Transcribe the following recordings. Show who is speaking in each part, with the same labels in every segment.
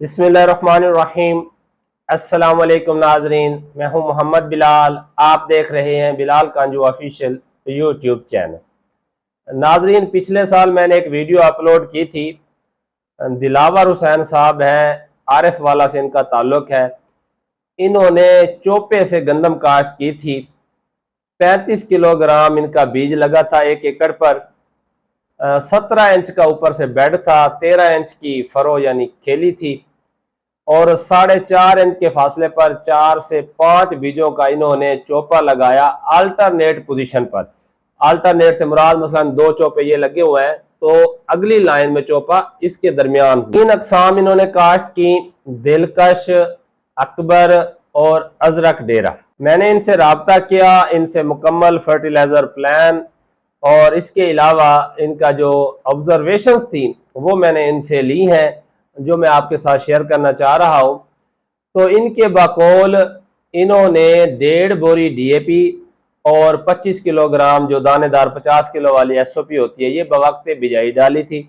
Speaker 1: बिस्मिल्लाहिर्रहमानिर्रहीम। अस्सलाम वालेकुम नाजरीन, मैं हूं मोहम्मद बिलाल। आप देख रहे हैं बिलाल कांजू ऑफिशियल यूट्यूब चैनल। नाजरीन, पिछले साल मैंने एक वीडियो अपलोड की थी। दिलावर हुसैन साहब हैं, आरिफ वाला से इनका ताल्लुक है। इन्होंने चोपे से गंदम काश्त की थी। 35 किलोग्राम इनका बीज लगा था 1 एकड़ पर। 17 इंच का ऊपर से बेड था, 13 इंच की फरो यानी खेली थी और 4.5 इंच के फासले पर 4 से 5 बीजों का इन्होंने चोपा लगाया अल्टरनेट पोजीशन पर। अल्टरनेट से मुराद मसलन 2 चोपे ये लगे हुए हैं तो अगली लाइन में चोपा इसके दरमियान। 3 अकसाम इन्होंने काश्त की, दिलकश, अकबर और अजरक डेरा। मैंने इनसे राब्ता किया, इनसे मुकम्मल फर्टिलाइजर प्लान और इसके अलावा इनका जो ऑब्जर्वेशंस थी वो मैंने इनसे ली हैं, जो मैं आपके साथ शेयर करना चाह रहा हूं। तो इनके बकौल इन्होंने 1.5 बोरी डीएपी और 25 किलोग्राम जो दानेदार 50 किलो वाली एसओपी होती है ये बवक्त बिजाई डाली थी।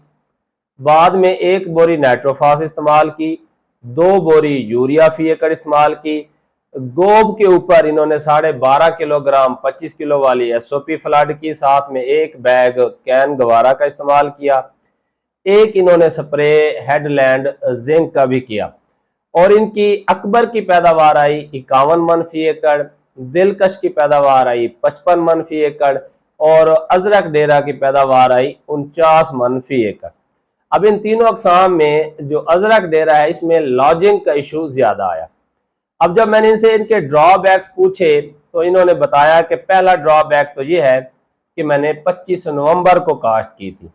Speaker 1: बाद में 1 बोरी नाइट्रोफास इस्तेमाल की, 2 बोरी यूरिया फी एकड़ इस्तेमाल की। गोब के ऊपर इन्होंने 12.5 किलोग्राम 25 किलो वाली एसओपी फ्लड की, साथ में 1 बैग कैन गवारा का इस्तेमाल किया। 1 इन्होंने स्प्रे हेडलैंड जिंक का भी किया और इनकी अकबर की पैदावार आई 51 मन फी एकड़, दिलकश की पैदावार आई 55 मन फी एकड़ और अजरक डेरा की पैदावार आई 49 मन फी एकड़। अब इन तीनों अकसाम में जो अजरक डेरा है इसमें लॉजिंग का इशू ज्यादा आया। अब जब मैंने इनसे इनके ड्रॉबैक्स पूछे तो इन्होंने बताया कि पहला ड्रॉबैक तो ये है कि मैंने 25 नवंबर को काश्त की थी,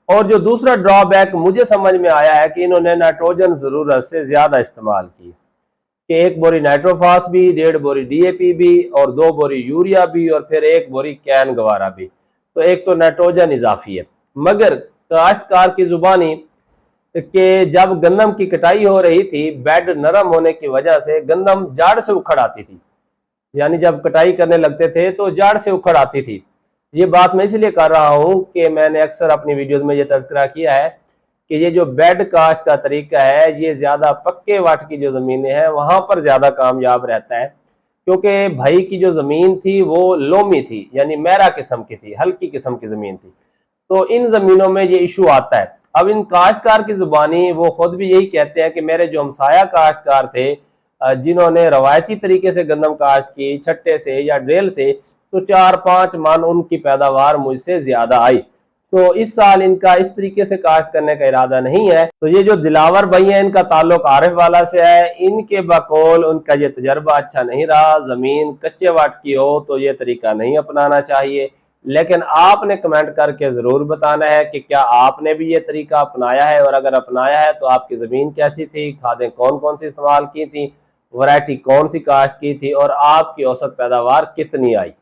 Speaker 1: और जो दूसरा ड्रॉबैक मुझे समझ में आया है कि इन्होंने नाइट्रोजन जरूरत से ज्यादा इस्तेमाल की, कि 1 बोरी नाइट्रोफास भी, 1.5 बोरी डीएपी भी और 2 बोरी यूरिया भी और फिर 1 बोरी कैन गवारा भी। तो एक तो नाइट्रोजन इजाफी है। मगर काश्तकार की जुबानी कि जब गंदम की कटाई हो रही थी, बेड नरम होने की वजह से गंदम जाड़ से उखड़ आती थी, यानी जब कटाई करने लगते थे तो जाड़ से उखड़ आती थी। ये बात मैं इसलिए कर रहा हूं कि मैंने अक्सर अपनी वीडियोस में ये तज़किरा किया है कि ये जो बेड काश्त का तरीका है ये ज्यादा पक्के वाट की जो जमीनें हैं वहां पर ज्यादा कामयाब रहता है, क्योंकि भाई की जो जमीन थी वो लोमी थी, यानी मैरा किस्म की थी, हल्की किस्म की जमीन थी। तो इन जमीनों में ये इशू आता है। अब इन काश्तकार की जुबानी वो खुद भी यही कहते हैं कि मेरे जो हमसाया काश्तकार थे जिन्होंने रवायती तरीके से गंदम काश्त की छट्टे से या ड्रेल से, तो 4-5 मन उनकी पैदावार मुझसे ज्यादा आई। तो इस साल इनका इस तरीके से काश्त करने का इरादा नहीं है। तो ये जो दिलावर भाई है इनका ताल्लुक आरिफ वाला से है, इनके बकौल उनका ये तजर्बा अच्छा नहीं रहा। जमीन कच्चे वाट की हो तो ये तरीका नहीं अपनाना चाहिए, लेकिन आपने कमेंट करके जरूर बताना है कि क्या आपने भी ये तरीका अपनाया है, और अगर अपनाया है तो आपकी जमीन कैसी थी, खादें कौन कौन सी इस्तेमाल की थी, वैरायटी कौन सी काश्त की थी और आपकी औसत पैदावार कितनी आई।